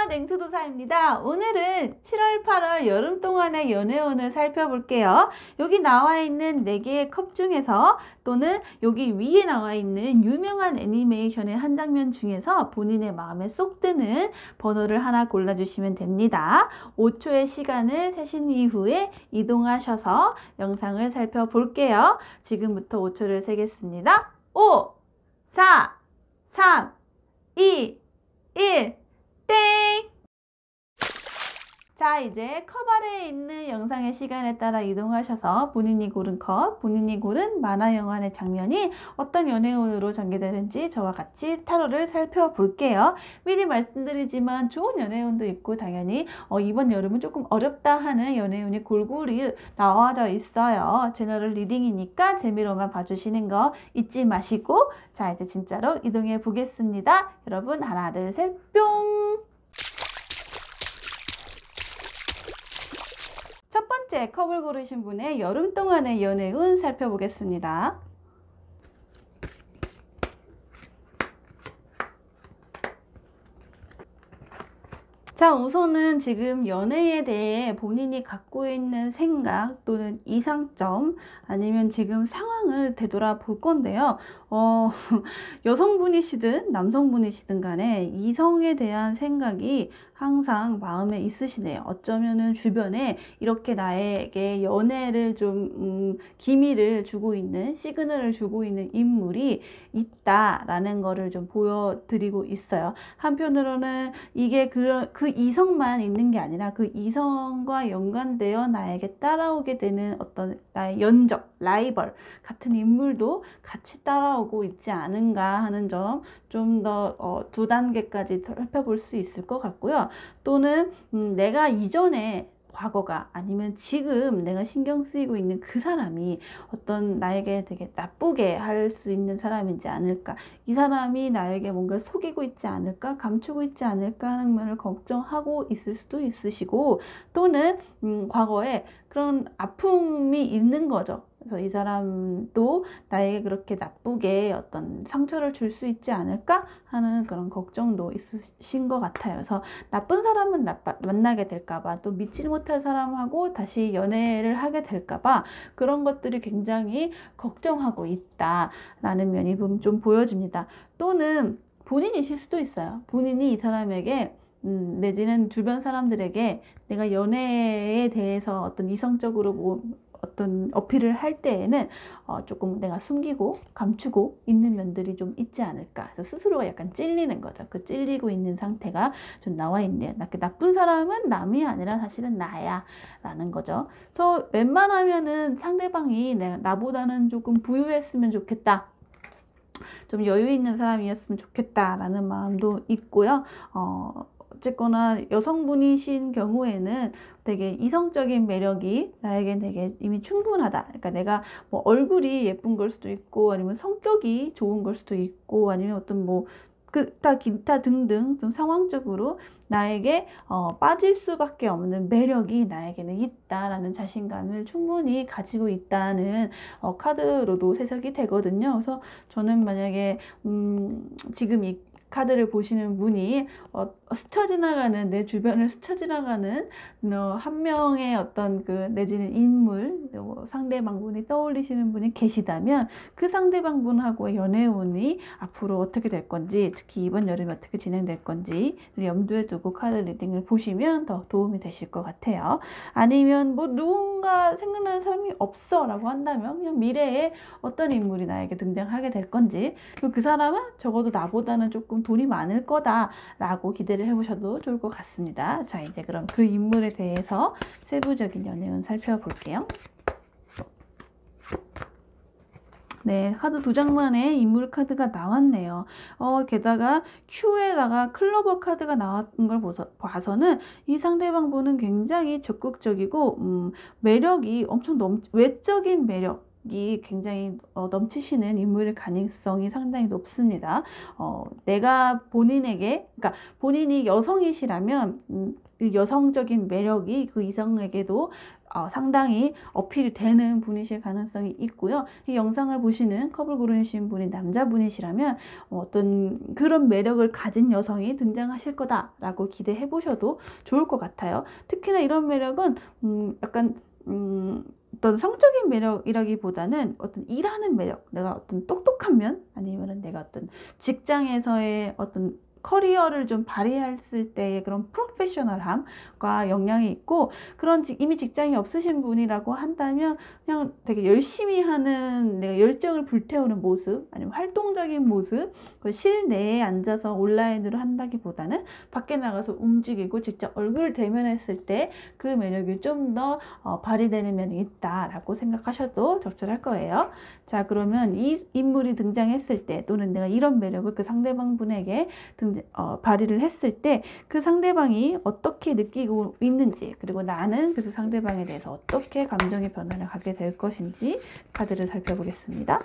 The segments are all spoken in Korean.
냉투도사입니다. 오늘은 7월, 8월 여름 동안의 연애운을 살펴볼게요. 여기 나와 있는 4개의 컵 중에서 또는 여기 위에 나와 있는 유명한 애니메이션의 한 장면 중에서 본인의 마음에 쏙 드는 번호를 하나 골라주시면 됩니다. 5초의 시간을 세신 이후에 이동하셔서 영상을 살펴볼게요. 지금부터 5초를 세겠습니다. 5, 4, 3, 2, 1, 땡! 자, 이제 컵 아래에 있는 영상의 시간에 따라 이동하셔서 본인이 고른 컵, 본인이 고른 만화 영화의 장면이 어떤 연애운으로 전개되는지 저와 같이 타로를 살펴볼게요. 미리 말씀드리지만 좋은 연애운도 있고 당연히 이번 여름은 조금 어렵다 하는 연애운이 골고루 나와져 있어요. 제너럴 리딩이니까 재미로만 봐주시는 거 잊지 마시고, 자, 이제 진짜로 이동해 보겠습니다. 여러분, 하나, 둘, 셋, 뿅! 첫 번째 컵을 고르신 분의 여름 동안의 연애운 살펴보겠습니다. 자, 우선은 지금 연애에 대해 본인이 갖고 있는 생각 또는 이상점 아니면 지금 상황을 되돌아볼 건데요. 여성분이시든 남성분이시든 간에 이성에 대한 생각이 항상 마음에 있으시네요. 어쩌면은 주변에 이렇게 나에게 연애를 좀 기미를 주고 있는, 시그널을 주고 있는 인물이 있다라는 거를 좀 보여드리고 있어요. 한편으로는 이게 그 이성만 있는 게 아니라 그 이성과 연관되어 나에게 따라오게 되는 어떤 나의 연적, 라이벌 같은 인물도 같이 따라오고 있지 않은가 하는 점 좀 더 2단계까지 살펴볼 수 있을 것 같고요. 또는 내가 이전에 과거가 아니면 지금 내가 신경 쓰이고 있는 그 사람이 어떤 나에게 되게 나쁘게 할 수 있는 사람이지 않을까, 이 사람이 나에게 뭔가를 속이고 있지 않을까, 감추고 있지 않을까 하는 면을 걱정하고 있을 수도 있으시고, 또는 과거에 그런 아픔이 있는 거죠. 그래서 이 사람도 나에게 그렇게 나쁘게 어떤 상처를 줄 수 있지 않을까 하는 그런 걱정도 있으신 것 같아요. 그래서 나쁜 사람은 만나게 될까봐, 또 믿지 못할 사람하고 다시 연애를 하게 될까봐 그런 것들이 굉장히 걱정하고 있다라는 면이 좀 보여집니다. 또는 본인이실 수도 있어요. 본인이 이 사람에게 내지는 주변 사람들에게 내가 연애에 대해서 어떤 이성적으로 어떤 어필을 할 때에는 조금 내가 숨기고 감추고 있는 면들이 좀 있지 않을까. 그래서 스스로가 약간 찔리는 거죠. 그 찔리고 있는 상태가 좀 나와 있네요. 나쁜 사람은 남이 아니라 사실은 나야 라는 거죠. 그래서 웬만하면은 상대방이 나보다는 조금 부유했으면 좋겠다, 좀 여유 있는 사람이었으면 좋겠다라는 마음도 있고요. 어쨌거나 여성분이신 경우에는 되게 이성적인 매력이 나에겐 되게 이미 충분하다. 그러니까 내가 뭐 얼굴이 예쁜 걸 수도 있고, 아니면 성격이 좋은 걸 수도 있고, 아니면 어떤 기타 등등 좀 상황적으로 나에게 빠질 수밖에 없는 매력이 나에게는 있다라는 자신감을 충분히 가지고 있다는 카드로도 해석이 되거든요. 그래서 저는 만약에 지금 이 카드를 보시는 분이 스쳐 지나가는, 내 주변을 스쳐 지나가는 한 명의 어떤 내지는 인물, 상대방분이 떠올리시는 분이 계시다면 그 상대방분하고의 연애운이 앞으로 어떻게 될 건지, 특히 이번 여름에 어떻게 진행될 건지 염두에 두고 카드 리딩을 보시면 더 도움이 되실 것 같아요. 아니면 누군가 생각나는 사람이 없어 라고 한다면 그냥 미래에 어떤 인물이 나에게 등장하게 될 건지, 그리고 그 사람은 적어도 나보다는 조금 돈이 많을 거다 라고 기대를 해보셔도 좋을 것 같습니다. 자, 이제 그럼 그 인물에 대해서 세부적인 연애운 살펴볼게요. 네, 카드 2장만에 인물 카드가 나왔네요. 게다가 Q에다가 클로버 카드가 나왔던 걸 봐서는 이 상대방 분은 굉장히 적극적이고 매력이 엄청 외적인 매력, 이 굉장히 넘치시는 인물일 가능성이 상당히 높습니다. 내가 본인에게, 그러니까 본인이 여성이시라면 이 여성적인 매력이 그 이성에게도 상당히 어필이 되는 분이실 가능성이 있고요. 이 영상을 보시는 커플 고르신 분이 남자분이시라면 어떤 그런 매력을 가진 여성이 등장하실 거다라고 기대해 보셔도 좋을 것 같아요. 특히나 이런 매력은 약간 어떤 성적인 매력이라기보다는 어떤 일하는 매력, 내가 어떤 똑똑한 면, 아니면 내가 어떤 직장에서의 어떤 커리어를 좀 발휘했을 때의 그런 프로페셔널함과 영향이 있고, 그런 이미 직장이 없으신 분이라고 한다면 그냥 되게 열심히 하는, 내가 열정을 불태우는 모습, 아니면 활동적인 모습, 그 실내에 앉아서 온라인으로 한다기보다는 밖에 나가서 움직이고 직접 얼굴을 대면했을 때 그 매력이 좀 더 발휘되는 면이 있다라고 생각하셔도 적절할 거예요. 자, 그러면 이 인물이 등장했을 때, 또는 내가 이런 매력을 그 상대방 분에게 발휘를 했을 때 그 상대방이 어떻게 느끼고 있는지, 그리고 나는 그 상대방에 대해서 어떻게 감정의 변화를 가게 될 것인지 카드를 살펴보겠습니다.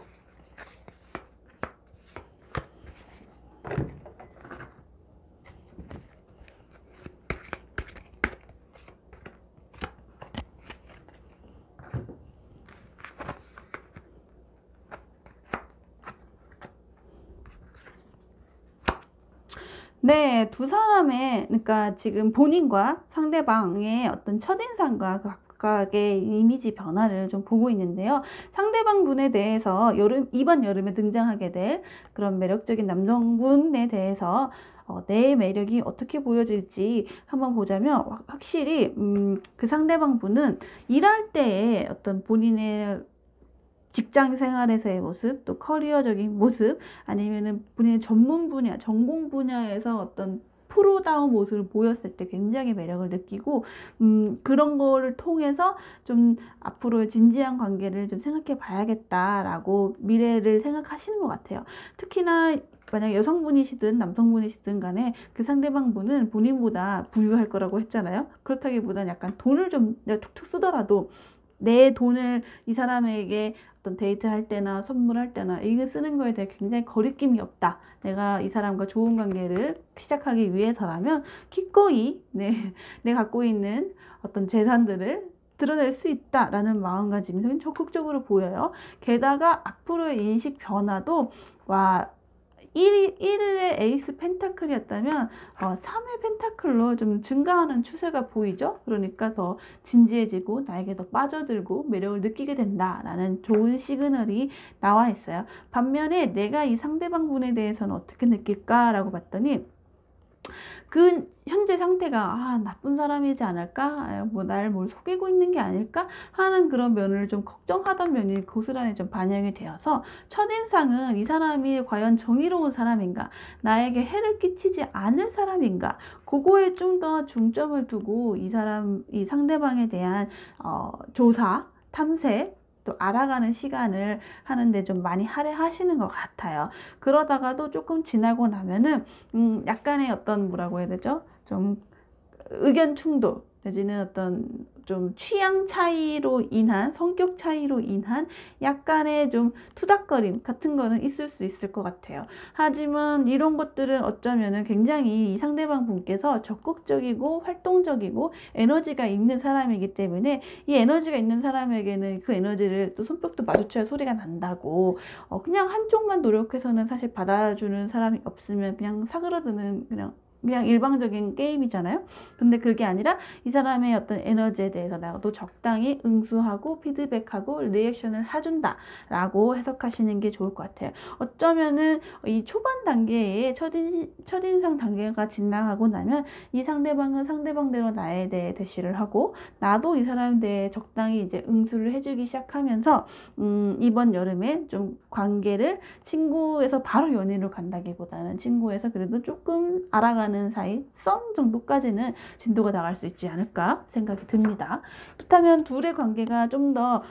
네, 두 사람의, 그러니까 지금 본인과 상대방의 어떤 첫인상과 각각의 이미지 변화를 좀 보고 있는데요. 상대방 분에 대해서 이번 여름에 등장하게 될 그런 매력적인 남성분에 대해서 내 매력이 어떻게 보여질지 한번 보자면, 확실히 그 상대방 분은 일할 때의 어떤 본인의 직장 생활에서의 모습, 또 커리어적인 모습, 아니면은 본인의 전문 분야, 전공 분야에서 어떤 프로다운 모습을 보였을 때 굉장히 매력을 느끼고, 그런 거를 통해서 좀 앞으로의 진지한 관계를 좀 생각해 봐야겠다라고 미래를 생각하시는 것 같아요. 특히나 만약 여성분이시든 남성분이시든 간에 그 상대방 분은 본인보다 부유할 거라고 했잖아요. 그렇다기보다는 약간 돈을 좀 내가 툭툭 쓰더라도 내 돈을 이 사람에게 어떤 데이트할 때나 선물할 때나 이거 쓰는 거에 대해 굉장히 거리낌이 없다. 내가 이 사람과 좋은 관계를 시작하기 위해서라면 기꺼이 내가 갖고 있는 어떤 재산들을 드러낼 수 있다라는 마음가짐이 적극적으로 보여요. 게다가 앞으로의 인식 변화도 1의 에이스 펜타클이었다면 3의 펜타클로 좀 증가하는 추세가 보이죠. 그러니까 더 진지해지고 나에게 더 빠져들고 매력을 느끼게 된다라는 좋은 시그널이 나와 있어요. 반면에 내가 이 상대방 분에 대해서는 어떻게 느낄까라고 봤더니, 그 현재 상태가 나쁜 사람이지 않을까, 뭐 날 뭘 속이고 있는 게 아닐까 하는 그런 면을 좀 걱정하던 면이 고스란히 좀 반영이 되어서, 첫인상은 이 사람이 과연 정의로운 사람인가, 나에게 해를 끼치지 않을 사람인가, 그거에 좀 더 중점을 두고 이 상대방에 대한 조사, 탐색, 또 알아가는 시간을 하는데 좀 많이 할애하시는 것 같아요. 그러다가도 조금 지나고 나면은 약간의 어떤, 뭐라고 해야 되죠? 좀 의견 충돌 내지는 어떤 좀 취향 차이로 인한, 성격 차이로 인한 약간의 좀 투닥거림 같은 거는 있을 수 있을 것 같아요. 하지만 이런 것들은 어쩌면은 굉장히 이 상대방 분께서 적극적이고 활동적이고 에너지가 있는 사람이기 때문에, 이 에너지가 있는 사람에게는 그 에너지를 또 손뼉도 마주쳐야 소리가 난다고, 그냥 한쪽만 노력해서는 사실 받아주는 사람이 없으면 그냥 사그러드는 그냥 일방적인 게임이잖아요. 근데 그게 아니라 이 사람의 어떤 에너지에 대해서 나도 적당히 응수하고 피드백하고 리액션을 해준다 라고 해석하시는 게 좋을 것 같아요. 어쩌면은 이 초반 단계에 첫인상 단계가 지나가고 나면 이 상대방은 상대방대로 나에 대해 대시를 하고, 나도 이 사람에 대해 적당히 이제 응수를 해주기 시작하면서 이번 여름에 좀 관계를 친구에서 바로 연인으로 간다기보다는 친구에서 그래도 조금 알아가는 사이, 썸 정도까지는 진도가 나갈 수 있지 않을까 생각이 듭니다. 그렇다면 둘의 관계가 좀 더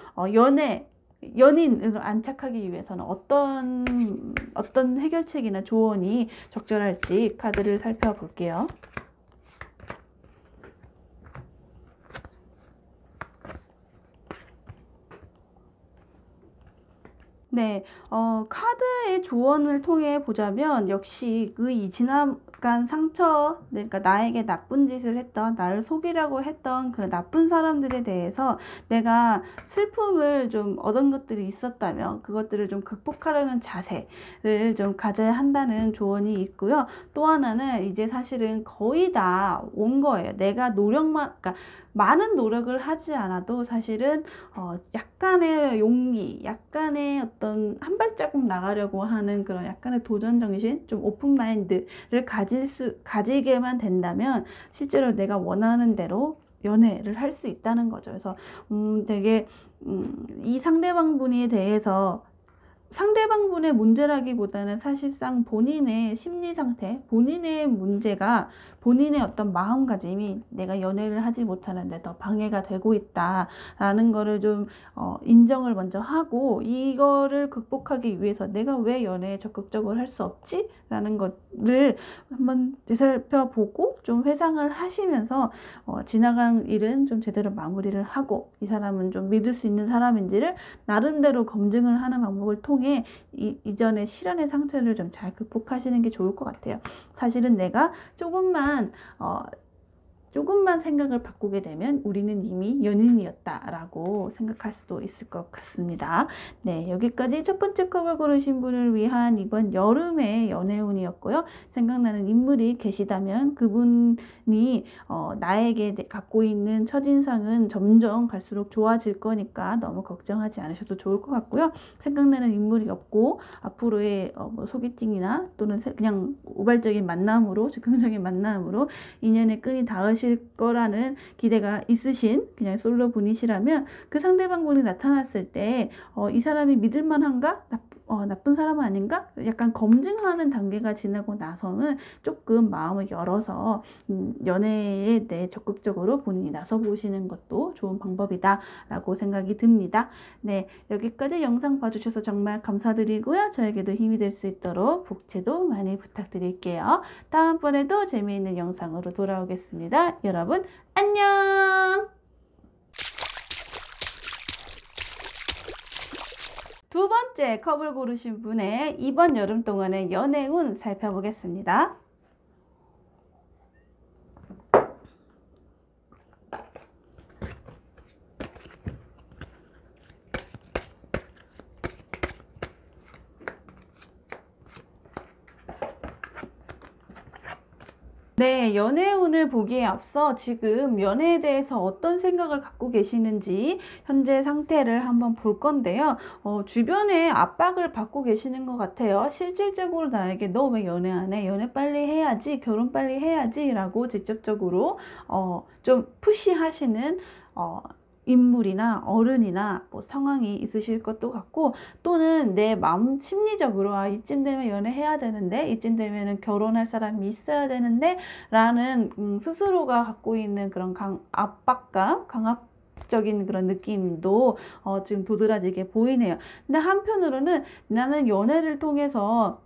연인으로 안착하기 위해서는 어떤 해결책이나 조언이 적절할지 카드를 살펴볼게요. 네, 카드의 조언을 통해 보자면 역시 그 이 지나간 상처, 그러니까 나에게 나쁜 짓을 했던, 나를 속이려고 했던 그 나쁜 사람들에 대해서 내가 슬픔을 좀 얻은 것들이 있었다면 그것들을 좀 극복하려는 자세를 좀 가져야 한다는 조언이 있고요. 또 하나는 이제 사실은 거의 다 온 거예요. 내가 노력만, 그러니까 많은 노력을 하지 않아도 사실은 약간의 용기, 약간의 어떤 한 발자국 나가려고 하는 그런 약간의 도전 정신, 좀 오픈 마인드를 가지게만 된다면 실제로 내가 원하는 대로 연애를 할 수 있다는 거죠. 그래서 되게 이 상대방 분에 대해서 상대방분의 문제라기보다는 사실상 본인의 심리 상태, 본인의 문제가 본인의 어떤 마음가짐이 내가 연애를 하지 못하는데 더 방해가 되고 있다라는 거를 좀 인정을 먼저 하고, 이거를 극복하기 위해서 내가 왜 연애에 적극적으로 할 수 없지? 라는 것을 한번 되살펴보고 좀 회상을 하시면서 지나간 일은 좀 제대로 마무리를 하고, 이 사람은 좀 믿을 수 있는 사람인지를 나름대로 검증을 하는 방법을 통해 이전의 실연의 상처를 좀 잘 극복하시는 게 좋을 것 같아요. 사실은 내가 조금만 생각을 바꾸게 되면 우리는 이미 연인이었다라고 생각할 수도 있을 것 같습니다. 네, 여기까지 첫 번째 컵을 고르신 분을 위한 이번 여름의 연애운이었고요. 생각나는 인물이 계시다면 그분이 나에게 갖고 있는 첫인상은 점점 갈수록 좋아질 거니까 너무 걱정하지 않으셔도 좋을 것 같고요. 생각나는 인물이 없고 앞으로의 뭐 소개팅이나 또는 그냥 우발적인 만남으로, 즉흥적인 만남으로 인연의 끈이 닿으실 거라는 기대가 있으신 그냥 솔로 분이시라면, 그 상대방 분이 나타났을 때 이 사람이 믿을만한가? 나쁜 사람은 아닌가? 약간 검증하는 단계가 지나고 나서는 조금 마음을 열어서 연애에 대해 적극적으로 본인이 나서 보시는 것도 좋은 방법이다 라고 생각이 듭니다. 네, 여기까지 영상 봐주셔서 정말 감사드리고요. 저에게도 힘이 될 수 있도록 복제도 많이 부탁드릴게요. 다음번에도 재미있는 영상으로 돌아오겠습니다. 여러분 안녕! 두 번째 컵을 고르신 분의 이번 여름 동안의 연애운 살펴보겠습니다. 네, 연애운을 보기에 앞서 지금 연애에 대해서 어떤 생각을 갖고 계시는지 현재 상태를 한번 볼 건데요. 주변에 압박을 받고 계시는 것 같아요. 실질적으로 나에게 너 왜 연애 안 해? 연애 빨리 해야지, 결혼 빨리 해야지 라고 직접적으로 좀 푸시하시는 인물이나 어른이나 뭐 상황이 있으실 것도 같고, 또는 내 마음 심리적으로 이쯤 되면 연애해야 되는데, 이쯤 되면은 결혼할 사람이 있어야 되는데 라는 스스로가 갖고 있는 그런 압박감, 강압적인 그런 느낌도 지금 도드라지게 보이네요. 근데 한편으로는 나는 연애를 통해서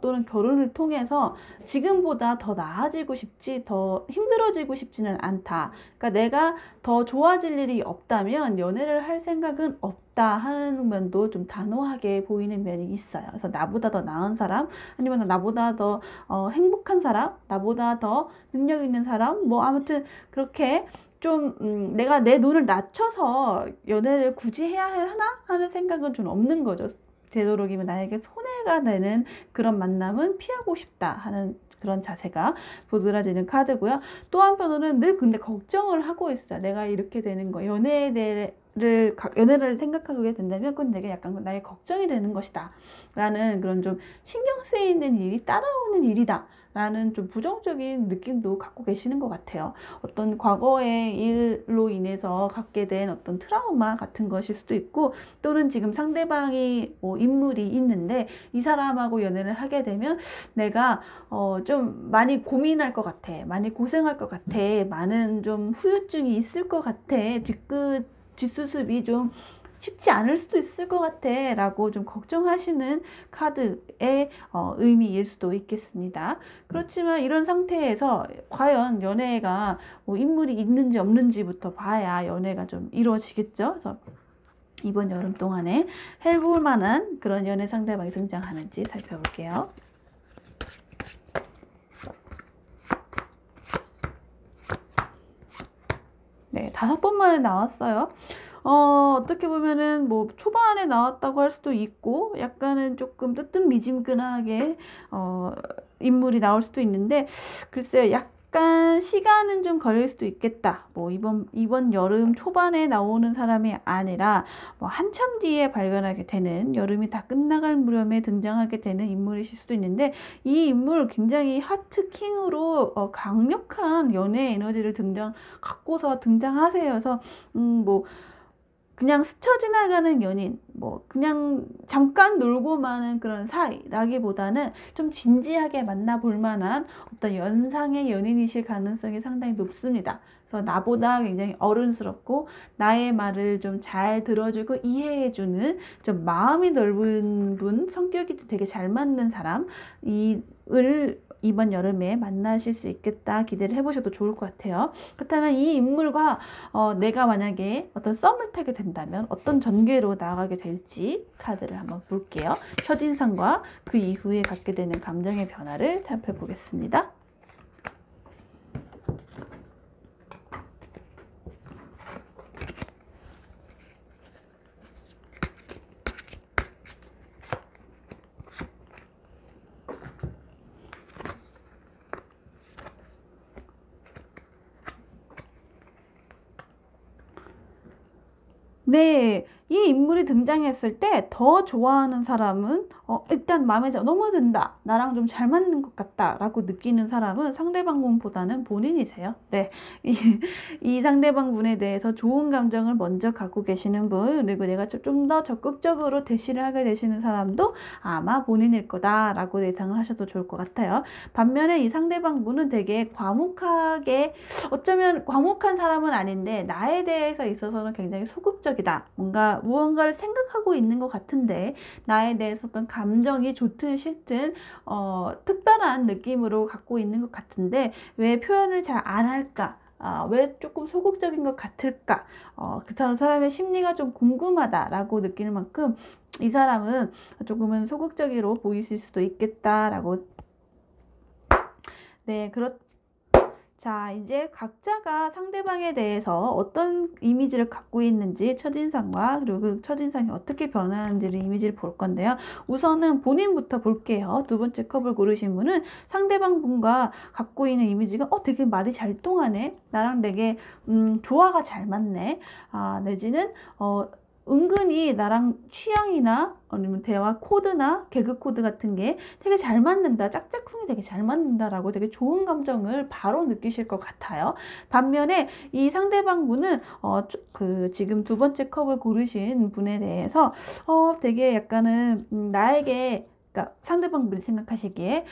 또는 결혼을 통해서 지금보다 더 나아지고 싶지, 더 힘들어지고 싶지는 않다. 그러니까 내가 더 좋아질 일이 없다면 연애를 할 생각은 없다 하는 면도 좀 단호하게 보이는 면이 있어요. 그래서 나보다 더 나은 사람, 아니면 나보다 더 행복한 사람, 나보다 더 능력 있는 사람, 뭐 아무튼 그렇게 좀 내가 내 눈을 낮춰서 연애를 굳이 해야 하나 하는 생각은 좀 없는 거죠. 되도록이면 나에게 손해가 되는 그런 만남은 피하고 싶다 하는 그런 자세가 도드라지는 카드고요. 또 한편으로는 늘 근데 걱정을 하고 있어요. 내가 이렇게 되는 거, 연애를 생각하게 된다면 그건 내게 약간 나의 걱정이 되는 것이다 라는 그런 좀 신경 쓰이는 일이 따라오는 일이다 라는 좀 부정적인 느낌도 갖고 계시는 것 같아요. 어떤 과거의 일로 인해서 갖게 된 어떤 트라우마 같은 것일 수도 있고, 또는 지금 상대방이 인물이 있는데 이 사람하고 연애를 하게 되면 내가 좀 많이 고민할 것 같아, 많이 고생할 것 같아, 많은 좀 후유증이 있을 것 같아, 뒷수습이 좀 쉽지 않을 수도 있을 것 같아 라고 좀 걱정하시는 카드의 의미일 수도 있겠습니다. 그렇지만 이런 상태에서 과연 연애가 인물이 있는지 없는지부터 봐야 연애가 좀 이루어지겠죠. 그래서 이번 여름 동안에 해볼 만한 그런 연애 상대방이 등장하는지 살펴볼게요. 네, 5번 만에 나왔어요. 어떻게 보면은 뭐 초반에 나왔다고 할 수도 있고 약간은 조금 뜨뜻미지근하게 인물이 나올 수도 있는데, 글쎄요, 약간 시간은 좀 걸릴 수도 있겠다. 뭐 이번 여름 초반에 나오는 사람이 아니라 뭐 한참 뒤에 발견하게 되는, 여름이 다 끝나갈 무렵에 등장하게 되는 인물이실 수도 있는데, 이 인물 굉장히 하트 킹으로 강력한 연애 에너지를 갖고서 등장하세요. 그래서 뭐 그냥 스쳐 지나가는 연인, 뭐 그냥 잠깐 놀고 마는 그런 사이라기보다는 좀 진지하게 만나볼 만한 어떤 연상의 연인이실 가능성이 상당히 높습니다. 그래서 나보다 굉장히 어른스럽고 나의 말을 좀 잘 들어주고 이해해주는, 좀 마음이 넓은 분, 성격이 되게 잘 맞는 사람, 이을 이번 여름에 만나실 수 있겠다 기대를 해보셔도 좋을 것 같아요. 그렇다면 이 인물과 내가 만약에 어떤 썸을 타게 된다면 어떤 전개로 나아가게 될지 카드를 한번 볼게요. 첫인상과 그 이후에 갖게 되는 감정의 변화를 살펴보겠습니다. 네, 이 인물이 등장했을 때 더 좋아하는 사람은 일단 마음에 너무 든다, 나랑 좀 잘 맞는 것 같다 라고 느끼는 사람은 상대방분보다는 본인이세요. 네, 이 상대방분에 대해서 좋은 감정을 먼저 갖고 계시는 분, 그리고 내가 좀 더 적극적으로 대시를 하게 되시는 사람도 아마 본인일 거다라고 예상을 하셔도 좋을 것 같아요. 반면에 이 상대방분은 되게 과묵하게, 어쩌면 과묵한 사람은 아닌데 나에 대해서 있어서는 굉장히 소극적이다, 뭔가 무언가를 생각하고 있는 것 같은데 나에 대해서 어떤 감정이 좋든 싫든 특별한 느낌으로 갖고 있는 것 같은데 왜 표현을 잘 안 할까? 왜 조금 소극적인 것 같을까? 그 사람의 심리가 좀 궁금하다라고 느낄 만큼 이 사람은 조금은 소극적으로 보이실 수도 있겠다라고. 네, 자, 이제 각자가 상대방에 대해서 어떤 이미지를 갖고 있는지, 첫인상과 그리고 그 첫인상이 어떻게 변하는지를 이미지를 볼 건데요. 우선은 본인부터 볼게요. 두 번째 컵을 고르신 분은 상대방 분과 갖고 있는 이미지가 되게 말이 잘 통하네, 나랑 되게 조화가 잘 맞네, 내지는 은근히 나랑 취향이나 아니면 대화 코드나 개그 코드 같은 게 되게 잘 맞는다, 짝짝꿍이 되게 잘 맞는다라고 되게 좋은 감정을 바로 느끼실 것 같아요. 반면에 이 상대방 분은 지금 두 번째 컵을 고르신 분에 대해서 되게 약간은 나에게, 그러니까 상대방 분이 생각하시기에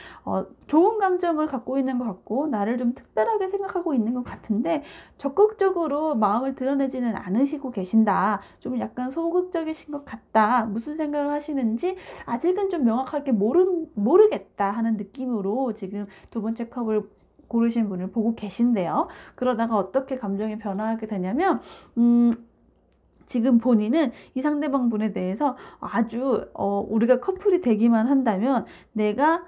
좋은 감정을 갖고 있는 것 같고 나를 좀 특별하게 생각하고 있는 것 같은데 적극적으로 마음을 드러내지는 않으시고 계신다, 좀 약간 소극적이신 것 같다, 무슨 생각을 하시는지 아직은 좀 명확하게 모르겠다 하는 느낌으로 지금 두 번째 컵을 고르신 분을 보고 계신데요. 그러다가 어떻게 감정이 변화하게 되냐면 지금 본인은 이 상대방 분에 대해서 아주 우리가 커플이 되기만 한다면 내가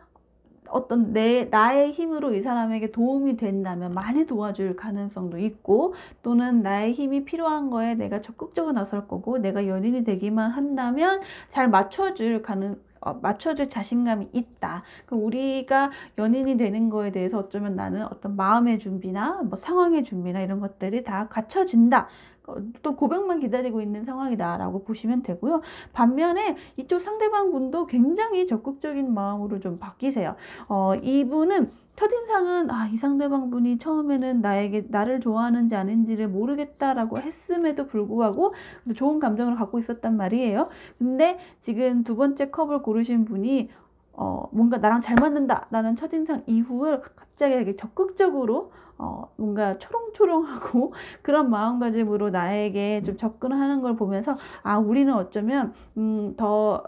어떤 나의 힘으로 이 사람에게 도움이 된다면 많이 도와줄 가능성도 있고, 또는 나의 힘이 필요한 거에 내가 적극적으로 나설 거고, 내가 연인이 되기만 한다면 잘 맞춰줄 자신감이 있다. 우리가 연인이 되는 거에 대해서 어쩌면 나는 어떤 마음의 준비나 뭐 상황의 준비나 이런 것들이 다 갖춰진다, 또 고백만 기다리고 있는 상황이다 라고 보시면 되고요. 반면에 이쪽 상대방 분도 굉장히 적극적인 마음으로 좀 바뀌세요. 이분은 첫인상은 이 상대방 분이 처음에는 나를 좋아하는지 아닌지를 모르겠다라고 했음에도 불구하고 좋은 감정을 갖고 있었단 말이에요. 근데 지금 두 번째 컵을 고르신 분이 뭔가 나랑 잘 맞는다 라는 첫인상 이후에 갑자기 되게 적극적으로 뭔가 초롱초롱하고 그런 마음가짐으로 나에게 좀 접근하는 걸 보면서 우리는 어쩌면 더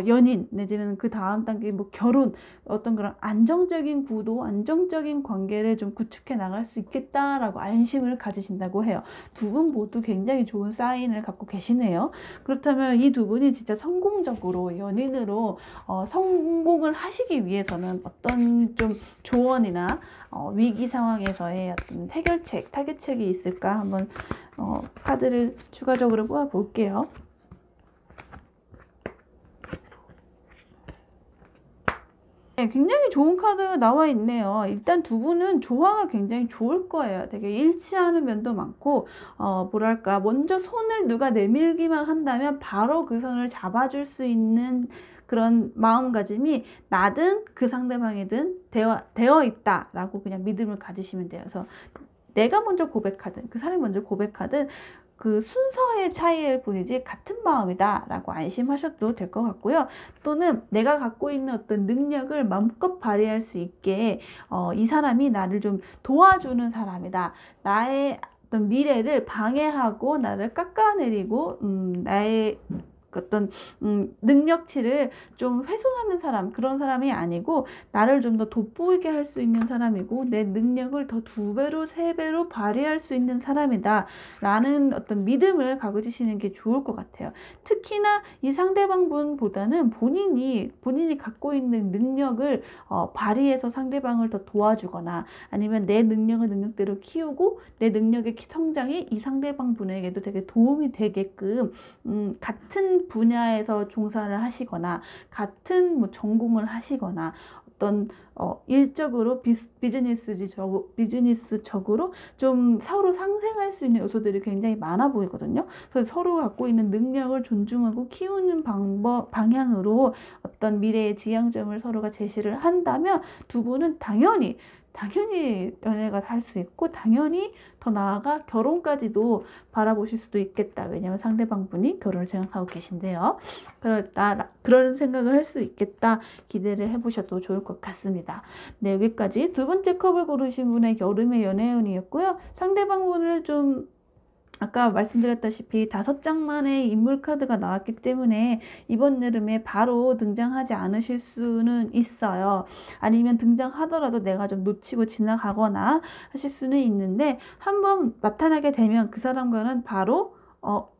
연인 내지는 그 다음 단계 뭐 결혼, 어떤 그런 안정적인 구도, 안정적인 관계를 좀 구축해 나갈 수 있겠다라고 안심을 가지신다고 해요. 두 분 모두 굉장히 좋은 사인을 갖고 계시네요. 그렇다면 이 두 분이 진짜 성공적으로 연인으로 성공을 하시기 위해서는 어떤 좀 조언이나 위기 상황에서의 어떤 해결책, 타결책이 있을까? 한번 카드를 추가적으로 뽑아 볼게요. 네, 굉장히 좋은 카드가 나와 있네요. 일단 두 분은 조화가 굉장히 좋을 거예요. 되게 일치하는 면도 많고, 뭐랄까, 먼저 손을 누가 내밀기만 한다면 바로 그 손을 잡아줄 수 있는 그런 마음가짐이 나든 그 상대방이든 되어 있다라고 그냥 믿음을 가지시면 돼요. 그래서 내가 먼저 고백하든 그 사람이 먼저 고백하든 그 순서의 차이일 뿐이지 같은 마음이다 라고 안심하셔도 될 것 같고요. 또는 내가 갖고 있는 어떤 능력을 마음껏 발휘할 수 있게 이 사람이 나를 좀 도와주는 사람이다. 나의 어떤 미래를 방해하고 나를 깎아내리고 나의 어떤 능력치를 좀 훼손하는 사람, 그런 사람이 아니고 나를 좀 더 돋보이게 할 수 있는 사람이고 내 능력을 더 2배로 3배로 발휘할 수 있는 사람이다 라는 어떤 믿음을 가지시는 게 좋을 것 같아요. 특히나 이 상대방 분보다는 본인이 갖고 있는 능력을 발휘해서 상대방을 더 도와주거나 아니면 내 능력을 능력대로 키우고 내 능력의 성장이 이 상대방 분에게도 되게 도움이 되게끔 같은 분야에서 종사를 하시거나 같은 뭐 전공을 하시거나 어떤 일적으로 비즈니스적으로 좀 서로 상생할 수 있는 요소들이 굉장히 많아 보이거든요. 그래서 서로 갖고 있는 능력을 존중하고 키우는 방향으로 어떤 미래의 지향점을 서로가 제시를 한다면 두 분은 당연히 연애가 할 수 있고 당연히 더 나아가 결혼까지도 바라보실 수도 있겠다. 왜냐하면 상대방 분이 결혼을 생각하고 계신데요. 그런 생각을 할 수 있겠다. 기대를 해보셔도 좋을 것 같습니다. 네, 여기까지 두 번째 컵을 고르신 분의 여름의 연애운이었고요. 상대방 분을 좀 아까 말씀드렸다시피 5장만의 인물 카드가 나왔기 때문에 이번 여름에 바로 등장하지 않으실 수는 있어요. 아니면 등장하더라도 내가 좀 놓치고 지나가거나 하실 수는 있는데 한번 나타나게 되면 그 사람과는 바로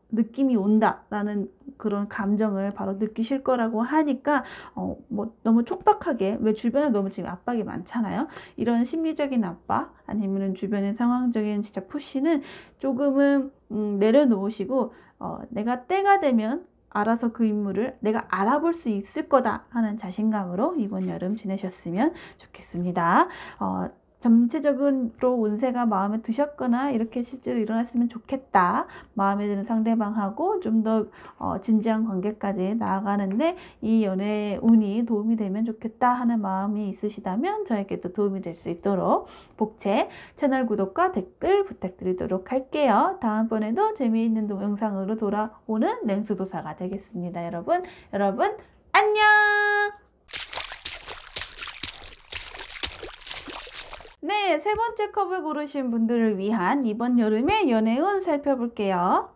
느낌이 온다라는 그런 감정을 바로 느끼실 거라고 하니까 뭐 너무 촉박하게, 왜 주변에 너무 지금 압박이 많잖아요. 이런 심리적인 압박 아니면 주변의 상황적인 진짜 푸시는 조금은 내려놓으시고 내가 때가 되면 알아서 그 인물을 내가 알아볼 수 있을 거다 하는 자신감으로 이번 여름 지내셨으면 좋겠습니다. 전체적으로 운세가 마음에 드셨거나 이렇게 실제로 일어났으면 좋겠다. 마음에 드는 상대방하고 좀 더 진지한 관계까지 나아가는데 이 연애 운이 도움이 되면 좋겠다 하는 마음이 있으시다면 저에게도 도움이 될 수 있도록 복채, 채널 구독과 댓글 부탁드리도록 할게요. 다음번에도 재미있는 영상으로 돌아오는 냉수도사가 되겠습니다. 여러분 안녕! 네, 세 번째 컵을 고르신 분들을 위한 이번 여름의 연애운 살펴볼게요.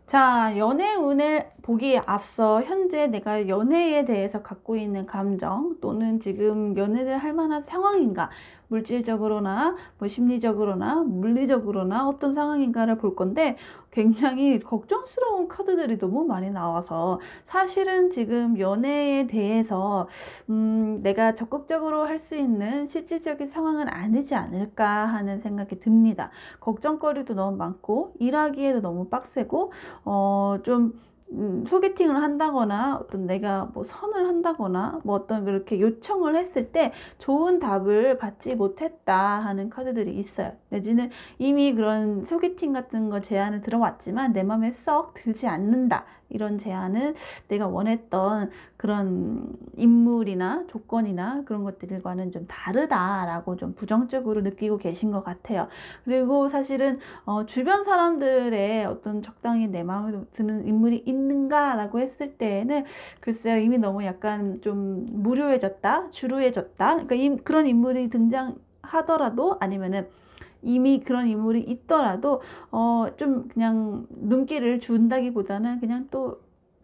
자, 연애운을 보기에 앞서 현재 내가 연애에 대해서 갖고 있는 감정 또는 지금 연애를 할 만한 상황인가, 물질적으로나 뭐 심리적으로나 물리적으로나 어떤 상황인가를 볼 건데 굉장히 걱정스러운 카드들이 너무 많이 나와서 사실은 지금 연애에 대해서 내가 적극적으로 할 수 있는 실질적인 상황은 아니지 않을까 하는 생각이 듭니다. 걱정거리도 너무 많고 일하기에도 너무 빡세고 좀 소개팅을 한다거나 어떤 내가 뭐 선을 한다거나 뭐 어떤 그렇게 요청을 했을 때 좋은 답을 받지 못했다 하는 카드들이 있어요. 내지는 이미 그런 소개팅 같은 거 제안을 들어왔지만 내 마음에 썩 들지 않는다. 이런 제안은 내가 원했던 그런 인물이나 조건이나 그런 것들과는 좀 다르다라고 좀 부정적으로 느끼고 계신 것 같아요. 그리고 사실은 주변 사람들의 어떤 적당히 내 마음에 드는 인물이 있는가라고 했을 때에는 글쎄요, 이미 너무 약간 좀 무료해졌다, 주루해졌다. 그러니까 그런 인물이 등장하더라도 아니면은 이미 그런 인물이 있더라도 좀 그냥 눈길을 준다기보다는 그냥 또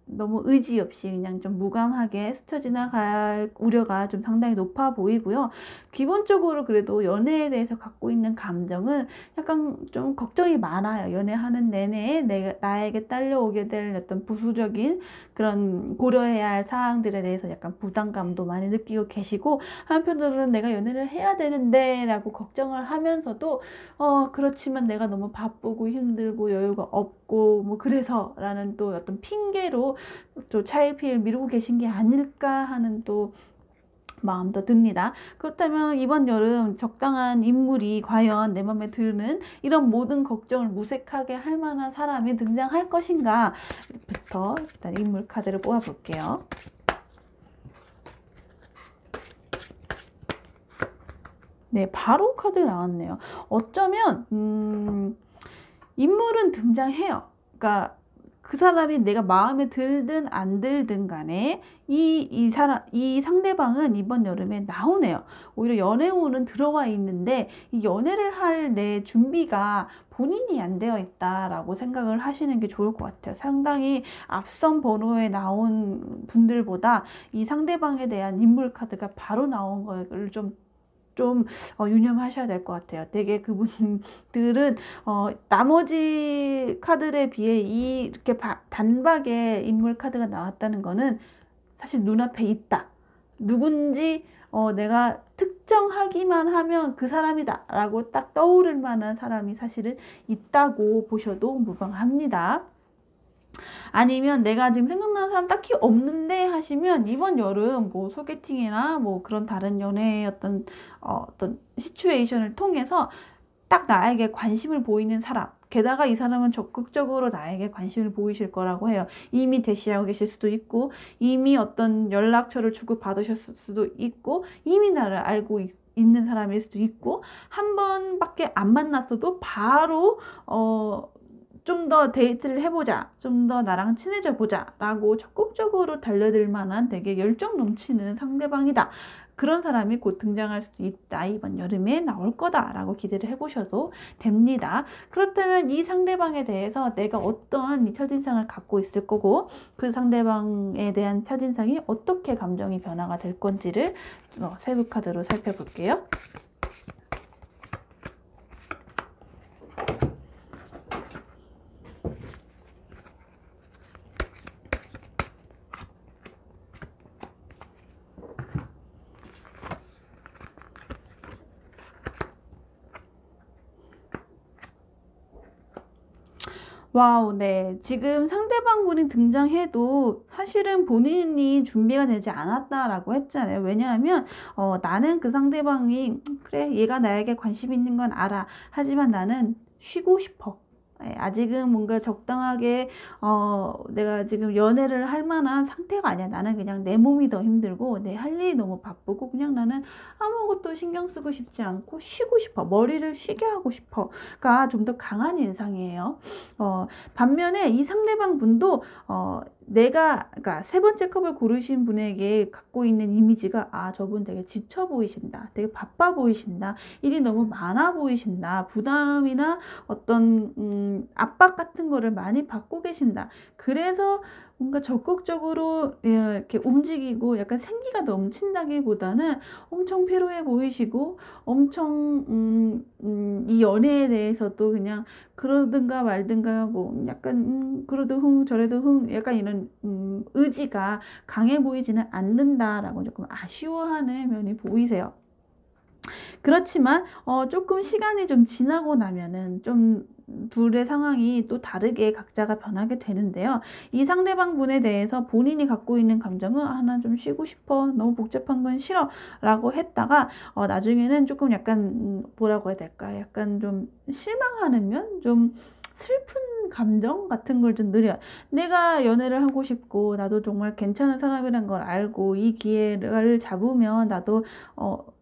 너무 의지 없이 그냥 좀 무감하게 스쳐 지나갈 우려가 좀 상당히 높아 보이고요. 기본적으로 그래도 연애에 대해서 갖고 있는 감정은 약간 좀 걱정이 많아요. 연애하는 내내 나에게 딸려오게 될 어떤 부수적인 그런 고려해야 할 사항들에 대해서 약간 부담감도 많이 느끼고 계시고, 한편으로는 내가 연애를 해야 되는데 라고 걱정을 하면서도 그렇지만 내가 너무 바쁘고 힘들고 여유가 없고 뭐 그래서 라는 또 어떤 핑계로 또 차일피일 미루고 계신 게 아닐까 하는 또 마음도 듭니다. 그렇다면 이번 여름 적당한 인물이 과연 내 맘에 드는 이런 모든 걱정을 무색하게 할 만한 사람이 등장할 것인가 부터 일단 인물 카드를 뽑아 볼게요. 네, 바로 카드가 나왔네요. 어쩌면 인물은 등장해요. 그러니까 그 사람이 내가 마음에 들든 안 들든 간에 이 상대방은 이번 여름에 나오네요. 오히려 연애운은 들어와 있는데 이 연애를 할 내 준비가 본인이 안 되어 있다라고 생각을 하시는 게 좋을 것 같아요. 상당히 앞선 번호에 나온 분들보다 이 상대방에 대한 인물 카드가 바로 나온 걸 좀 유념하셔야 될 것 같아요. 되게 그분들은 나머지 카드에 비해 이렇게 단박에 인물 카드가 나왔다는 거는 사실 눈앞에 있다. 누군지 내가 특정하기만 하면 그 사람이다 라고 딱 떠오를 만한 사람이 사실은 있다고 보셔도 무방합니다. 아니면 내가 지금 생각나는 사람 딱히 없는데 하시면 이번 여름 뭐 소개팅이나 뭐 그런 다른 연애의 어떤 시츄에이션을 통해서 딱 나에게 관심을 보이는 사람, 게다가 이 사람은 적극적으로 나에게 관심을 보이실 거라고 해요. 이미 대시하고 계실 수도 있고 이미 어떤 연락처를 주고받으셨을 수도 있고 이미 나를 알고 있는 사람일 수도 있고 한 번밖에 안 만났어도 바로 좀 더 데이트를 해보자, 좀 더 나랑 친해져 보자 라고 적극적으로 달려들 만한 되게 열정 넘치는 상대방이다. 그런 사람이 곧 등장할 수도 있다. 이번 여름에 나올 거다 라고 기대를 해보셔도 됩니다. 그렇다면 이 상대방에 대해서 내가 어떤 첫인상을 갖고 있을 거고 그 상대방에 대한 첫인상이 어떻게 감정이 변화가 될 건지를 세부 카드로 살펴볼게요. 와우, 네. 지금 상대방분이 등장해도 사실은 본인이 준비가 되지 않았다라고 했잖아요. 왜냐하면 나는 그 상대방이 그래, 얘가 나에게 관심 있는 건 알아. 하지만 나는 쉬고 싶어. 아직은 뭔가 적당하게 내가 지금 연애를 할 만한 상태가 아니야. 나는 그냥 내 몸이 더 힘들고 내 할 일이 너무 바쁘고 그냥 나는 아무것도 신경 쓰고 싶지 않고 쉬고 싶어. 머리를 쉬게 하고 싶어가 좀 더 강한 인상이에요. 반면에 이 상대방 분도 그러니까 세 번째 컵을 고르신 분에게 갖고 있는 이미지가 저분 되게 지쳐 보이신다. 되게 바빠 보이신다. 일이 너무 많아 보이신다. 부담이나 어떤 압박 같은 거를 많이 받고 계신다. 그래서 뭔가 적극적으로 이렇게 움직이고 약간 생기가 넘친다기보다는 엄청 피로해 보이시고 엄청 이 연애에 대해서도 그냥 그러든가 말든가 뭐 약간 그러도 흥 저래도 흥 약간 이런 의지가 강해 보이지는 않는다라고 조금 아쉬워하는 면이 보이세요. 그렇지만 조금 시간이 좀 지나고 나면은 좀 둘의 상황이 또 다르게 각자가 변하게 되는데요. 이 상대방 분에 대해서 본인이 갖고 있는 감정은 난 좀 쉬고 싶어. 너무 복잡한 건 싫어. 라고 했다가 나중에는 조금 약간 뭐라고 해야 될까? 약간 좀 실망하는 면? 좀 슬픈 감정 같은 걸 좀 느려요. 내가 연애를 하고 싶고 나도 정말 괜찮은 사람이란 걸 알고 이 기회를 잡으면 나도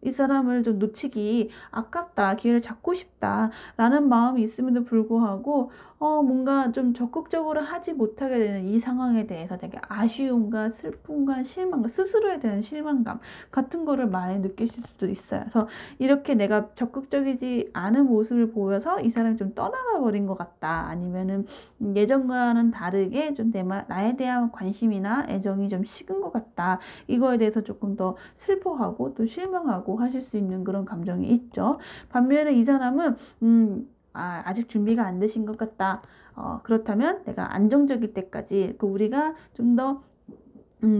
이 사람을 좀 놓치기 아깝다, 기회를 잡고 싶다 라는 마음이 있음에도 불구하고 뭔가 좀 적극적으로 하지 못하게 되는 이 상황에 대해서 되게 아쉬움과 슬픔과 실망감, 스스로에 대한 실망감 같은 거를 많이 느끼실 수도 있어요. 그래서 이렇게 내가 적극적이지 않은 모습을 보여서 이 사람이 좀 떠나가 버린 것 같다, 아니면은 예전과는 다르게 좀 나에 대한 관심이나 애정이 좀 식은 것 같다, 이거에 대해서 조금 더 슬퍼하고 또 실망하고 하실 수 있는 그런 감정이 있죠. 반면에 이 사람은 아직 준비가 안 되신 것 같다. 그렇다면 내가 안정적일 때까지 우리가 좀 더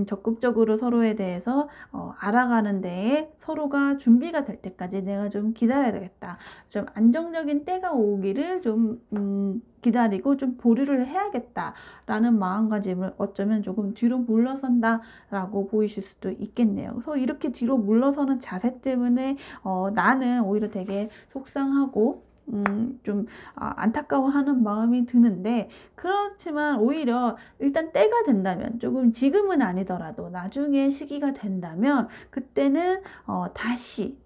적극적으로 서로에 대해서 알아가는 데에 서로가 준비가 될 때까지 내가 좀 기다려야 되겠다. 좀 안정적인 때가 오기를 좀 기다리고 좀 보류를 해야겠다라는 마음가짐을 어쩌면 조금 뒤로 물러선다라고 보이실 수도 있겠네요. 그래서 이렇게 뒤로 물러서는 자세 때문에 나는 오히려 되게 속상하고 좀 안타까워하는 마음이 드는데, 그렇지만 오히려 일단 때가 된다면, 조금 지금은 아니더라도 나중에 시기가 된다면 그때는 다시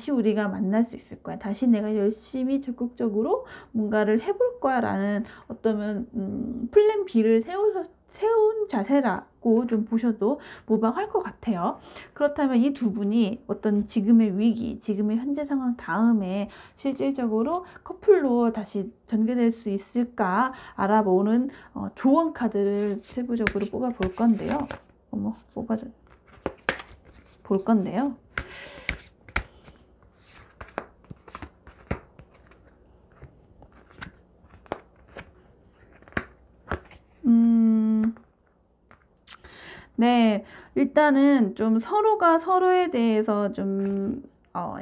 우리가 만날 수 있을 거야. 다시 내가 열심히 적극적으로 뭔가를 해볼 거야 라는 어떤 플랜 B를 세운 자세라고 좀 보셔도 무방할 것 같아요. 그렇다면 이 두 분이 어떤 지금의 위기, 지금의 현재 상황 다음에 실질적으로 커플로 다시 전개될 수 있을까 알아보는 조언 카드를 세부적으로 뽑아 볼 건데요. 볼 건데요. 네, 일단은 좀 서로가 서로에 대해서 좀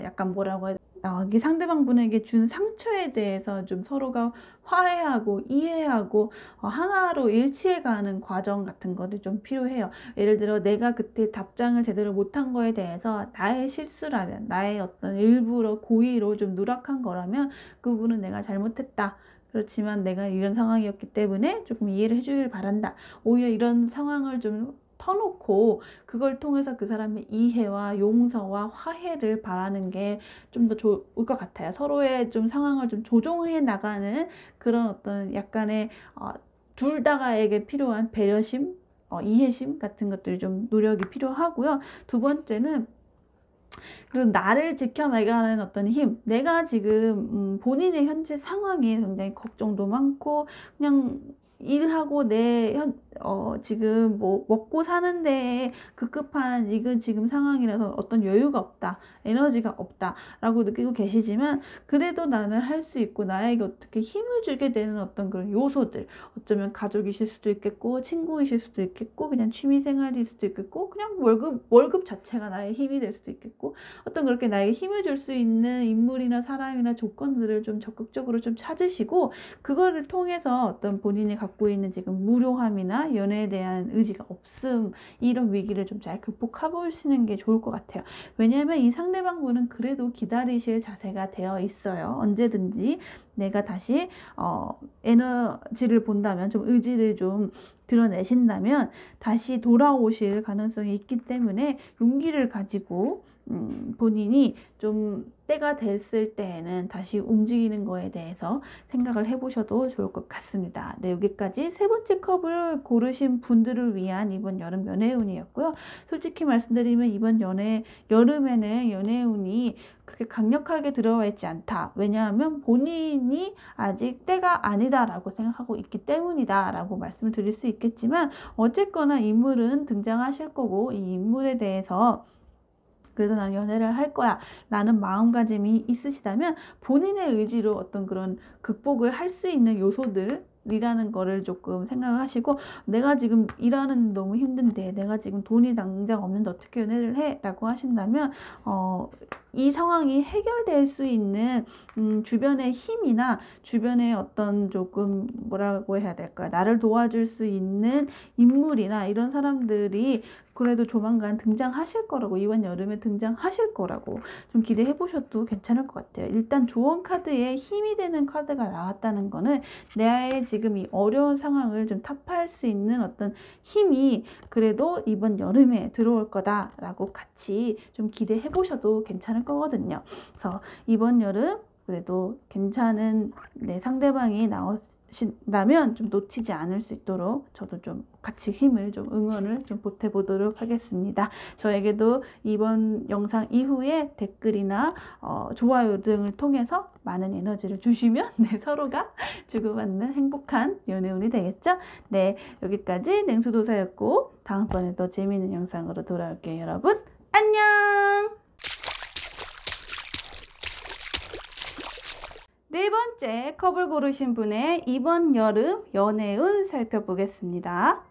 약간 뭐라고 해야 되나, 이 상대방 분에게 준 상처에 대해서 좀 서로가 화해하고 이해하고 하나로 일치해가는 과정 같은 것도 좀 필요해요. 예를 들어 내가 그때 답장을 제대로 못한 거에 대해서 나의 실수라면, 나의 어떤 일부러 고의로 좀 누락한 거라면 그 부분은 내가 잘못했다, 그렇지만 내가 이런 상황이었기 때문에 조금 이해를 해주길 바란다. 오히려 이런 상황을 좀 터놓고 그걸 통해서 그 사람의 이해와 용서와 화해를 바라는 게 좀 더 좋을 것 같아요. 서로의 좀 상황을 좀 조정해 나가는 그런 어떤 약간의 둘 다에게 필요한 배려심, 이해심 같은 것들이 좀 노력이 필요하고요. 두 번째는 그리고 나를 지켜나가는 어떤 힘, 내가 지금 본인의 현재 상황이 굉장히 걱정도 많고 그냥 일하고 지금 뭐 먹고 사는 데에 급급한 이건 지금 상황이라서 어떤 여유가 없다, 에너지가 없다 라고 느끼고 계시지만, 그래도 나는 할 수 있고 나에게 어떻게 힘을 주게 되는 어떤 그런 요소들, 어쩌면 가족이실 수도 있겠고 친구이실 수도 있겠고 그냥 취미생활일 수도 있겠고 그냥 월급 자체가 나의 힘이 될 수도 있겠고, 어떤 그렇게 나에게 힘을 줄 수 있는 인물이나 사람이나 조건들을 좀 적극적으로 좀 찾으시고, 그거를 통해서 어떤 본인이 갖고 있는 지금 무료함이나 연애에 대한 의지가 없음, 이런 위기를 좀 잘 극복해 보시는 게 좋을 것 같아요. 왜냐하면 이 상대방 분은 그래도 기다리실 자세가 되어 있어요. 언제든지 내가 다시 에너지를 본다면, 좀 의지를 좀 드러내신다면 다시 돌아오실 가능성이 있기 때문에 용기를 가지고 본인이 좀 때가 됐을 때에는 다시 움직이는 거에 대해서 생각을 해보셔도 좋을 것 같습니다. 네, 여기까지 세 번째 컵을 고르신 분들을 위한 이번 여름 연애운이었고요. 솔직히 말씀드리면 이번 여름에는 연애운이 그렇게 강력하게 들어와 있지 않다. 왜냐하면 본인이 아직 때가 아니다라고 생각하고 있기 때문이다라고 말씀을 드릴 수 있겠지만, 어쨌거나 인물은 등장하실 거고 이 인물에 대해서 그래도 나는 연애를 할 거야 라는 마음가짐이 있으시다면 본인의 의지로 어떤 그런 극복을 할 수 있는 요소들이라는 거를 조금 생각을 하시고, 내가 지금 일하는 너무 힘든데, 내가 지금 돈이 당장 없는데 어떻게 연애를 해? 라고 하신다면 이 상황이 해결될 수 있는 주변의 힘이나 주변의 어떤 조금 뭐라고 해야 될까요? 나를 도와줄 수 있는 인물이나 이런 사람들이 그래도 조만간 등장하실 거라고, 이번 여름에 등장하실 거라고 좀 기대해 보셔도 괜찮을 것 같아요. 일단 조언 카드에 힘이 되는 카드가 나왔다는 거는 나의 지금 이 어려운 상황을 좀 타파할 수 있는 어떤 힘이 그래도 이번 여름에 들어올 거다라고 같이 좀 기대해 보셔도 괜찮을 거거든요. 그래서 이번 여름 그래도 괜찮은 상대방이 나오신다면 좀 놓치지 않을 수 있도록 저도 좀 같이 힘을 좀 응원을 좀 보태보도록 하겠습니다. 저에게도 이번 영상 이후에 댓글이나 좋아요 등을 통해서 많은 에너지를 주시면 서로가 주고받는 행복한 연애운이 되겠죠? 네, 여기까지 냉수도사였고 다음번에 더 재미있는 영상으로 돌아올게요. 여러분 안녕! 네 번째 컵을 고르신 분의 이번 여름 연애운 살펴보겠습니다.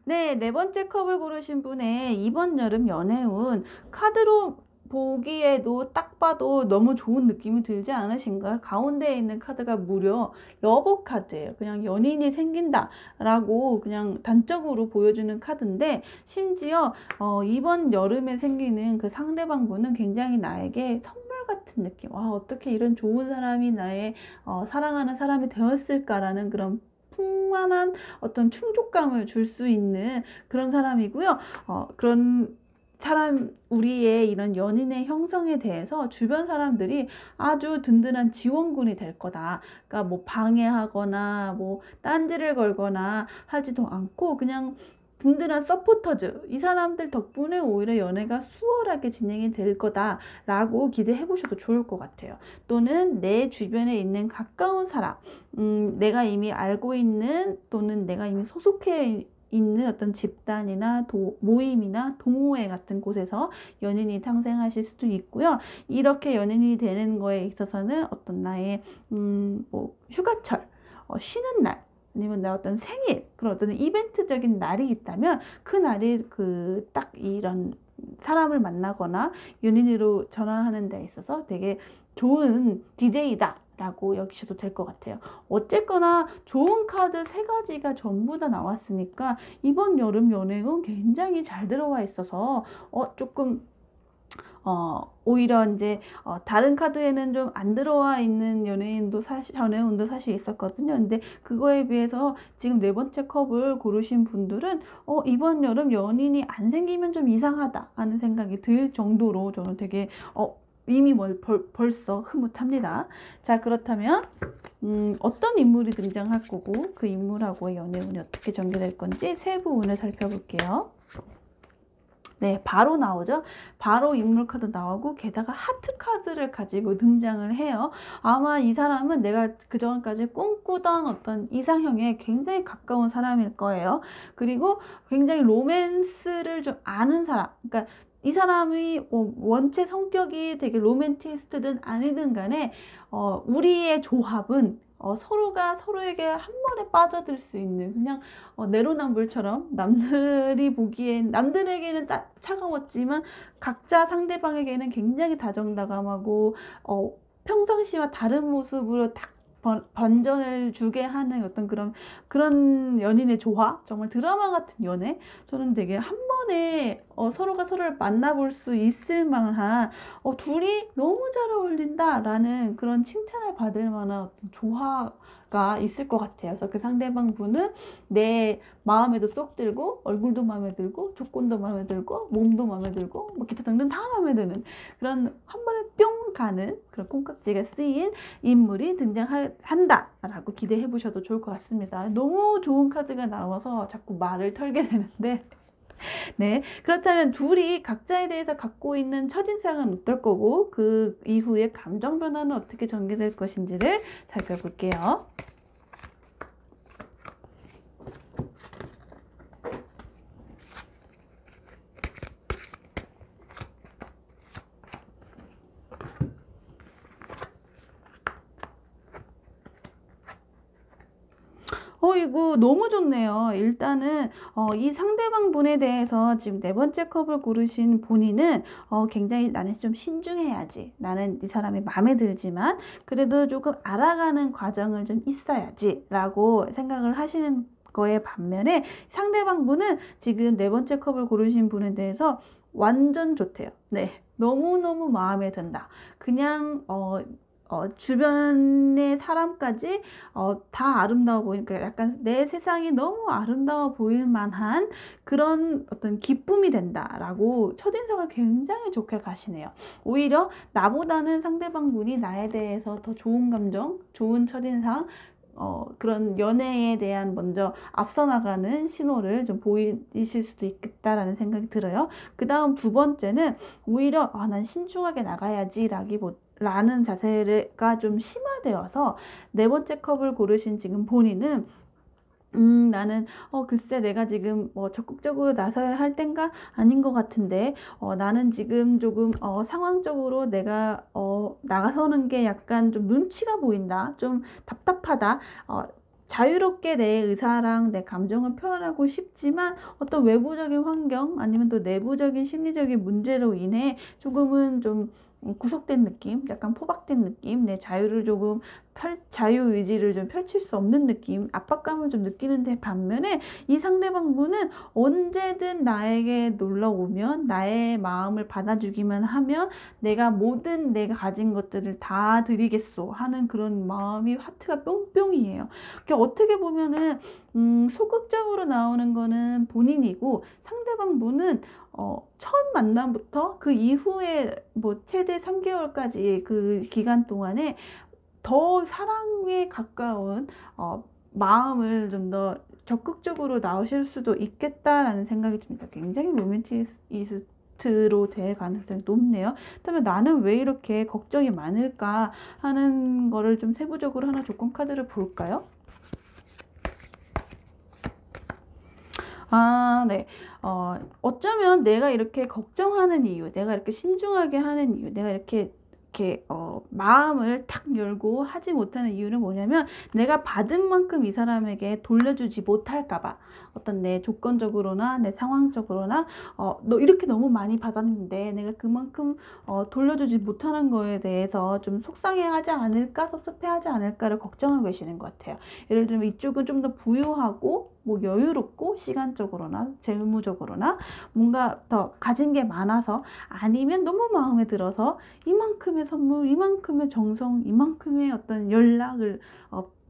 네, 네 번째 컵을 고르신 분의 이번 여름 연애운 카드로 보기에도 딱 봐도 너무 좋은 느낌이 들지 않으신가요? 가운데에 있는 카드가 무려 러버 카드예요. 그냥 연인이 생긴다 라고 그냥 단적으로 보여주는 카드인데 심지어 이번 여름에 생기는 그 상대방분은 굉장히 나에게 선물 같은 느낌, 어떻게 이런 좋은 사람이 나의 사랑하는 사람이 되었을까라는 그런 풍만한 어떤 충족감을 줄 수 있는 그런 사람이고요. 그런 사람, 우리의 이런 연인의 형성에 대해서 주변 사람들이 아주 든든한 지원군이 될 거다. 그러니까 뭐 방해하거나 뭐 딴지를 걸거나 하지도 않고 그냥 든든한 서포터즈, 이 사람들 덕분에 오히려 연애가 수월하게 진행이 될 거다라고 기대해 보셔도 좋을 것 같아요. 또는 내 주변에 있는 가까운 사람, 내가 이미 알고 있는 또는 내가 이미 소속해 있는 어떤 집단이나 모임이나 동호회 같은 곳에서 연인이 탄생하실 수도 있고요. 이렇게 연인이 되는 거에 있어서는 어떤 나의 뭐 휴가철, 쉬는 날, 아니면 나 어떤 생일, 그런 어떤 이벤트적인 날이 있다면 그 날이 딱 이런 사람을 만나거나 연인으로 전환하는 데 있어서 되게 좋은 디데이다 라고 여기셔도 될 것 같아요. 어쨌거나 좋은 카드 3가지가 전부 다 나왔으니까 이번 여름 연애운 굉장히 잘 들어와 있어서 조금 오히려 이제 다른 카드에는 좀 안 들어와 있는 연애운도 사실 있었거든요. 근데 그거에 비해서 지금 네 번째 컵을 고르신 분들은 이번 여름 연인이 안 생기면 좀 이상하다 하는 생각이 들 정도로 저는 되게 이미 벌써 흐뭇합니다. 자, 그렇다면 어떤 인물이 등장할 거고 그 인물하고의 연애운이 어떻게 전개될 건지 세부 운을 살펴볼게요. 네, 바로 나오죠. 바로 인물 카드 나오고 게다가 하트 카드를 가지고 등장을 해요. 아마 이 사람은 내가 그전까지 꿈꾸던 어떤 이상형에 굉장히 가까운 사람일 거예요. 그리고 굉장히 로맨스를 좀 아는 사람, 그러니까 이 사람이 원체 성격이 되게 로맨티스트든 아니든 간에 우리의 조합은 서로가 서로에게 한 번에 빠져들 수 있는 그냥 내로남불처럼 남들에게는 차가웠지만 각자 상대방에게는 굉장히 다정다감하고 평상시와 다른 모습으로 딱 반전을 주게 하는 어떤 그런 연인의 조화, 정말 드라마 같은 연애. 저는 되게 한 번에 서로가 서로를 만나볼 수 있을 만한 둘이 너무 잘 어울린다라는 그런 칭찬을 받을 만한 어떤 조화가 있을 것 같아요. 그래서 그 상대방 분은 내 마음에도 쏙 들고 얼굴도 마음에 들고 조건도 마음에 들고 몸도 마음에 들고 뭐 기타 등등 다 마음에 드는 그런 한 번에 뿅 가는 그런 콩깍지가 쓰인 인물이 등장한다라고 기대해 보셔도 좋을 것 같습니다. 너무 좋은 카드가 나와서 자꾸 말을 털게 되는데 네, 그렇다면 둘이 각자에 대해서 갖고 있는 첫인상은 어떨 거고 그 이후에 감정 변화는 어떻게 전개될 것인지를 살펴볼게요. 이거 너무 좋네요. 일단은 이 상대방 분에 대해서 지금 네 번째 컵을 고르신 본인은 굉장히 나는 좀 신중해야지. 나는 이 사람이 마음에 들지만 그래도 조금 알아가는 과정을 좀 있어야지 라고 생각을 하시는 거에 반면에 상대방 분은 지금 네 번째 컵을 고르신 분에 대해서 완전 좋대요. 네. 너무너무 마음에 든다. 그냥 주변의 사람까지 다 아름다워 보이니까 약간 내 세상이 너무 아름다워 보일 만한 그런 어떤 기쁨이 된다라고 첫인상을 굉장히 좋게 가시네요. 오히려 나보다는 상대방 분이 나에 대해서 더 좋은 감정, 좋은 첫인상, 그런 연애에 대한 먼저 앞서 나가는 신호를 좀 보이실 수도 있겠다라는 생각이 들어요. 그 다음 두 번째는 오히려 난 신중하게 나가야지 라는 자세가 좀 심화되어서 네 번째 컵을 고르신 지금 본인은 나는 글쎄 내가 지금 적극적으로 나서야 할 땐가 아닌 것 같은데 나는 지금 조금 상황적으로 내가 나가서는 게 약간 좀 눈치가 보인다, 좀 답답하다. 자유롭게 내 의사랑 내 감정을 표현하고 싶지만 어떤 외부적인 환경 아니면 또 내부적인 심리적인 문제로 인해 조금은 좀 구속된 느낌, 약간 포박된 느낌, 내 자유를 조금 자유의지를 좀 펼칠 수 없는 느낌, 압박감을 좀 느끼는데 반면에 이 상대방 분은 언제든 나에게 놀러 오면 나의 마음을 받아주기만 하면 모든 내가 가진 것들을 다 드리겠소 하는 그런 마음이 하트가 뿅뿅이에요. 그러니까 어떻게 보면은 소극적으로 나오는 거는 본인이고 상대방 분은 처음 만남부터 그 이후에 뭐 최대 3개월까지 그 기간 동안에 더 사랑에 가까운 마음을 좀 더 적극적으로 나오실 수도 있겠다라는 생각이 듭니다. 굉장히 로맨티스트로 될 가능성이 높네요. 그렇다면 나는 왜 이렇게 걱정이 많을까 하는 거를 좀 세부적으로 하나 조건 카드를 볼까요? 네. 어쩌면 내가 이렇게 걱정하는 이유, 내가 이렇게 신중하게 하는 이유, 내가 이렇게 마음을 탁 열고 하지 못하는 이유는 뭐냐면 내가 받은 만큼 이 사람에게 돌려주지 못할까봐 어떤 내 조건적으로나 내 상황적으로나 너 이렇게 너무 많이 받았는데 내가 그만큼 돌려주지 못하는 거에 대해서 좀 속상해하지 않을까 섭섭해하지 않을까를 걱정하고 계시는 것 같아요. 예를 들면 이쪽은 좀 더 부유하고 뭐 여유롭고 시간적으로나 재무적으로나 뭔가 더 가진 게 많아서 아니면 너무 마음에 들어서 이만큼의 선물, 이만큼의 정성, 이만큼의 어떤 연락을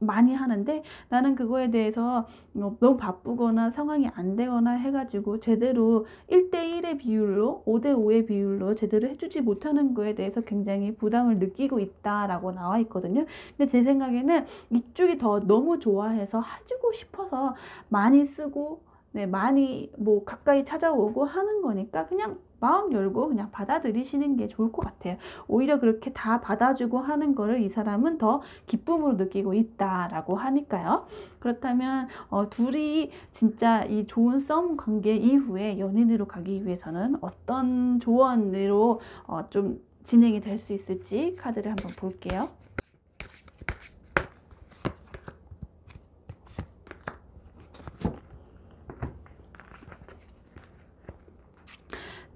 많이 하는데 나는 그거에 대해서 너무 바쁘거나 상황이 안 되거나 해가지고 제대로 1대1의 비율로 5대5의 비율로 제대로 해주지 못하는 거에 대해서 굉장히 부담을 느끼고 있다라고 나와 있거든요. 근데 제 생각에는 이쪽이 더 너무 좋아해서 해주고 싶어서 많이 쓰고 많이 뭐 가까이 찾아오고 하는 거니까 그냥 마음 열고 그냥 받아들이시는 게 좋을 것 같아요. 오히려 그렇게 다 받아주고 하는 거를 이 사람은 더 기쁨으로 느끼고 있다라고 하니까요. 그렇다면 둘이 진짜 이 좋은 썸 관계 이후에 연인으로 가기 위해서는 어떤 조언으로 좀 진행이 될 수 있을지 카드를 한번 볼게요.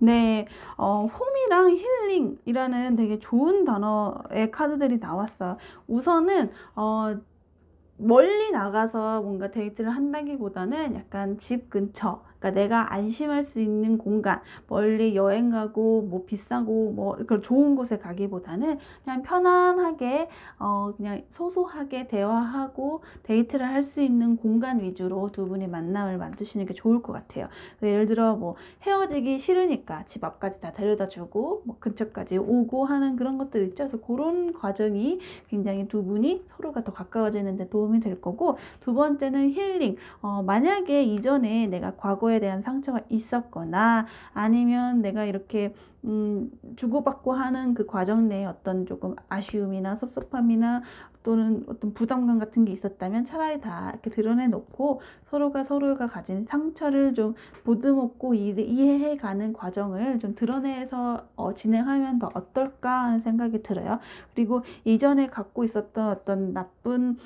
네, 홈이랑 힐링이라는 되게 좋은 단어의 카드들이 나왔어요. 우선은, 멀리 나가서 뭔가 데이트를 한다기보다는 약간 집 근처, 그러니까 내가 안심할 수 있는 공간, 멀리 여행 가고 뭐 비싸고 뭐 그런 좋은 곳에 가기보다는 그냥 편안하게 그냥 소소하게 대화하고 데이트를 할 수 있는 공간 위주로 두 분이 만남을 만드시는 게 좋을 것 같아요. 예를 들어 뭐 헤어지기 싫으니까 집 앞까지 다 데려다 주고 뭐 근처까지 오고 하는 그런 것들 있죠. 그래서 그런 과정이 굉장히 두 분이 서로가 더 가까워지는 데 도움이 될 거고, 두 번째는 힐링. 만약에 이전에 내가 과거에 대한 상처가 있었거나 아니면 내가 이렇게 주고받고 하는 그 과정 내에 어떤 조금 아쉬움이나 섭섭함이나 또는 어떤 부담감 같은 게 있었다면 차라리 다 이렇게 드러내 놓고 서로가 가진 상처를 좀 보듬었고 이해해 가는 과정을 좀 드러내서 진행하면 더 어떨까 하는 생각이 들어요. 그리고 이전에 갖고 있었던 어떤 나쁜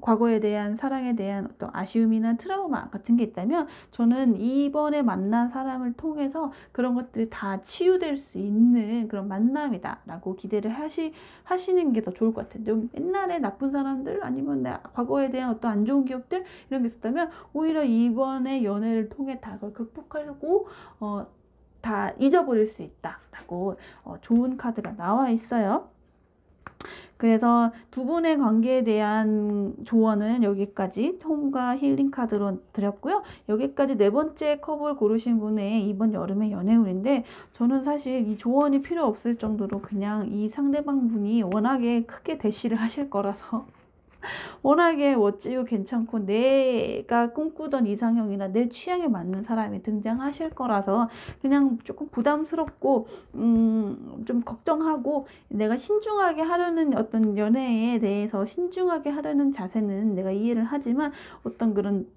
과거에 대한 사랑에 대한 어떤 아쉬움이나 트라우마 같은 게 있다면 저는 이번에 만난 사람을 통해서 그런 것들이 다 치유될 수 있는 그런 만남이다 라고 기대를 하시는 게 더 좋을 것 같아요. 옛날에 나쁜 사람들 아니면 내 과거에 대한 어떤 안 좋은 기억들 이런 게 있었다면 오히려 이번에 연애를 통해 다 그걸 극복하고 다 잊어버릴 수 있다라고 좋은 카드가 나와 있어요. 그래서 두 분의 관계에 대한 조언은 여기까지 홈과 힐링 카드로 드렸고요. 여기까지 네 번째 컵을 고르신 분의 이번 여름의 연애운인데 저는 사실 이 조언이 필요 없을 정도로 그냥 이 상대방 분이 워낙에 크게 대시를 하실 거라서 워낙에 멋지고 괜찮고 내가 꿈꾸던 이상형이나 내 취향에 맞는 사람이 등장하실 거라서 그냥 조금 부담스럽고 좀 걱정하고 내가 신중하게 하려는 어떤 연애에 대해서 신중하게 하려는 자세는 내가 이해를 하지만 어떤 그런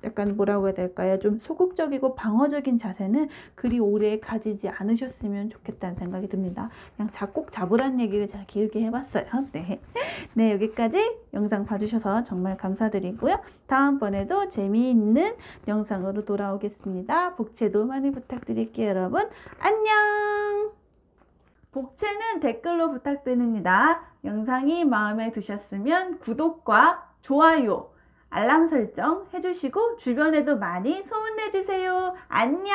약간 뭐라고 해야 될까요? 좀 소극적이고 방어적인 자세는 그리 오래 가지지 않으셨으면 좋겠다는 생각이 듭니다. 그냥 꼭 잡으란 얘기를 제가 길게 해봤어요. 네. 네, 여기까지 영상 봐주셔서 정말 감사드리고요. 다음번에도 재미있는 영상으로 돌아오겠습니다. 복채도 많이 부탁드릴게요, 여러분. 안녕! 복채는 댓글로 부탁드립니다. 영상이 마음에 드셨으면 구독과 좋아요, 알람 설정 해주시고 주변에도 많이 소문내주세요. 안녕!